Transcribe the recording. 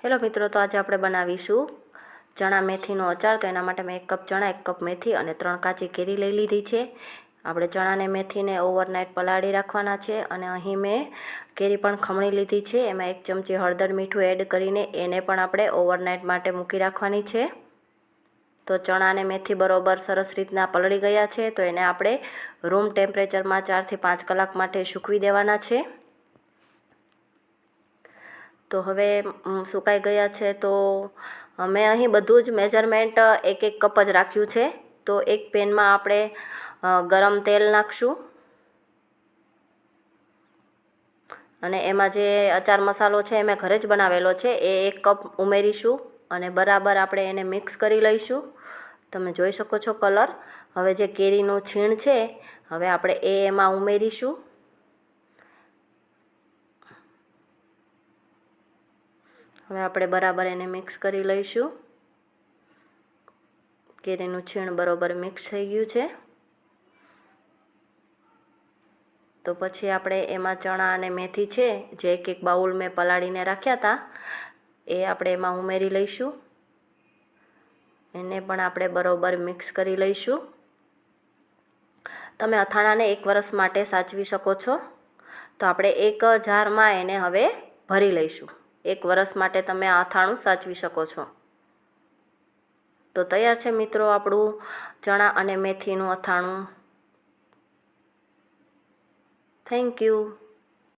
Hello મિત્રો, તો આજે આપણે બનાવીશું ચણા મેથીનો અચાર। તો એના માટે મેં 1 કપ ચણા, 1 કપ મેથી અને 3 કાચી કેરી લઈ લીધી છે। આપણે ચણાને મેથીને ઓવરનાઇટ પલાળી રાખવાના છે અને અહીં મેં કેરી પણ ખમણી લીધી છે। એમાં 1 ચમચી હળદર મીઠું એડ કરીને એને પણ આપણે ઓવરનાઇટ માટે મૂકી રાખવાની છે। તો ચણા અને મેથી બરોબર સરસ રીતના પલળી ગયા છે, તો એને આપણે રૂમ ટેમ્પરેચરમાં 4 થી 5 કલાક માટે સૂકવી દેવાના છે। તો હવે સુકાઈ ગયા છે। તો મેં અહીં બધું જ મેજરમેન્ટ 1 કપ જ રાખ્યું છે। તો એક પેનમાં આપણે ગરમ તેલ નાખશું અને એમાં જે અચાર મસાલો છે એ મેં ઘરે જ બનાવેલો છે, એ 1 કપ ઉમેરીશું અને બરાબર આપણે એને મિક્સ કરી લઈશું। તમે જોઈ શકો છો કલર। હવે જે કેરીનું છીણ છે હવે આપણે એમાં ઉમેરીશું। હવે આપણે બરાબર એને મિક્સ કરી લઈશું। કેરીનું છીણ બરોબર મિક્સ થઈ ગયું છે। તો પછી આપણે એમાં ચણા અને મેથી છે જે એક બાઉલ મેં પલાળીને રાખ્યા હતા, એ આપણે એમાં ઉમેરી લઈશું। એને પણ આપણે બરોબર મિક્સ કરી લઈશું। તમે અથાણાને 1 વર્ષ માટે સાચવી શકો છો। તો આપણે એક જારમાં એને હવે ભરી લઈશું। 1 વર્ષ માટે તમે આ અથાણું સાચવી શકો છો। તો તૈયાર છે મિત્રો આપણું ચણા અને મેથીનું અથાણું। Thank you.